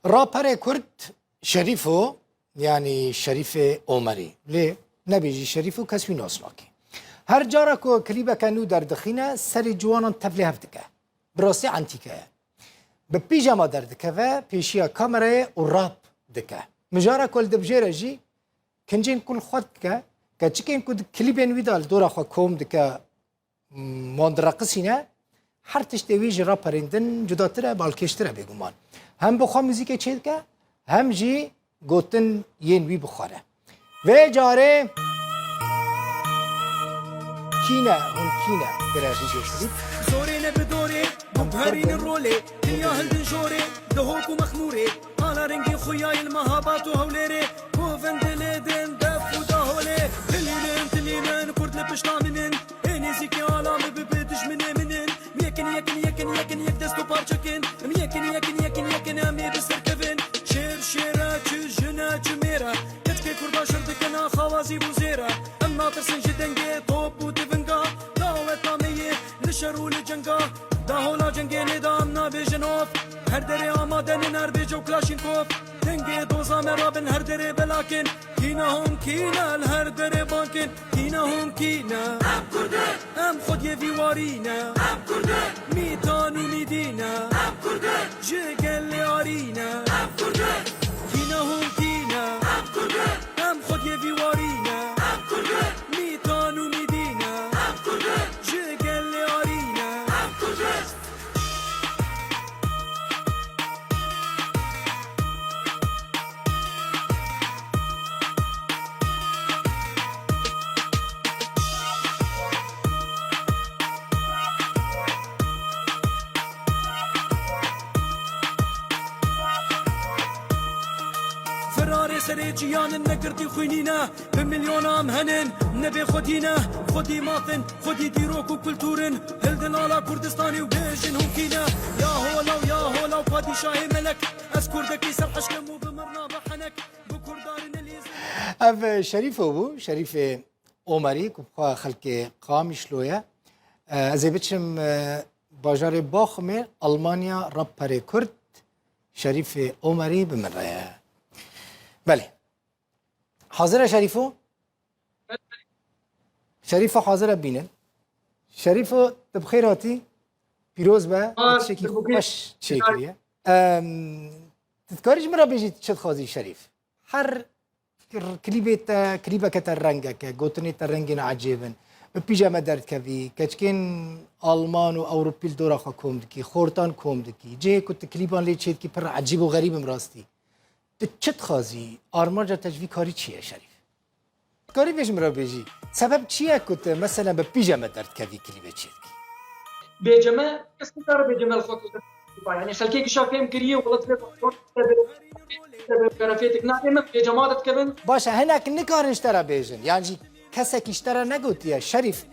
رابر كرد شريفو يعني شريف عمري ليه نبيجي شريفو كسوي ناسناكي هر جارا کو کلیبا کنو در دخینه سر جوانان تبلی هفتکه براستی انتیکه به پیجاما در دکه و پیشیا کامره و راب دکه مجارا کل دبجیره جی کنجین کل خود که چکین کد کلیبین ویدال دورا خوا کوم دکه ماندرقسینه هر تشتویج راپرندن جداتره بالکشتره بگومان هم بخوا موزیک چه دکه هم جی گوتن ین وی بخواره و جاره كينا هون كينا ترى فيديو شريف زوري نبدوري بهرين الرولي دنيا هلدن جوري دهوك ومخموري على رنجي خوياي المهابات وهوليري كوفن دليدن دف ودهولي تلينن كرد لبشنا منن اني زيكي عالم ببيتش منن يكن دستو بارچكن يكن امي بسر كفن شيرا جنا جميرا كتكي كردا شردكنا خوازي بوزيرا اما ترسن جدنجي توب ودفنقا داوت نامي لشرو لجنقا داهولا جنگي ندام نابيجنوف هر دري آمادن هر بيجو كلاشينكوف دنگي دوزا مرابن هر دري بلاكن كينا هم كينا الهر دري بانكن كينا هم كينا ام كردن ام خود يفيوارينا ام كردن ميتان وميدينا ام كردن جيگل ليارينا ام كردن كينا هم كينا ام كردن ام خود يفيوارينا ام كردن ميتان وميدينا ام كردن جيگل ليارينا ام كردن فراري سري جيان النقرتي خوينينا بمليون عام هنن نبي خدينا خدي ماثن خدي ديروك وكلتورن هلدن على كردستاني وبيجن هم كينا يا هولا وقادي شاهي ملك اسكردكي سرحش لمو بمرنا بحنك بكردارن اليزن اف شريف ابو شريف عمري كبخوا خلق قامش لويا از بچم باجار باخمه المانيا رابر كرد شريف عمري بمريا بله حاضر شريفو شريفو حاضر بينن شريفو بخيراتي بيروز با شكي خوش شكريه تذكرج مرة بيجي تشد خازي شريف هر كليبك الرنجك قوتني الرنجين عجيبا ببيجامه درد كفي كتكين ألمان وأوروبي الدورة كوم دكي خورتان كوم دكي جي كنت كليبان لي تشيد كي بر عجيب وغريب مراستي چت خازی آرمانجا تجوی کاری چیه شریف؟ کاری بیش مرا بیجی سبب چیه کت مثلا به پیجامه درد کردی کلیبه چید کی؟ بيجمع كسب دار بيجمع الخطوة يعني خلكي كشافيم كريه وغلط لك كرافيتك نعم بيجمع كبن باشه هنک نکارنش ترا بیجن یعنی کسی کشتره نگوتیه شریف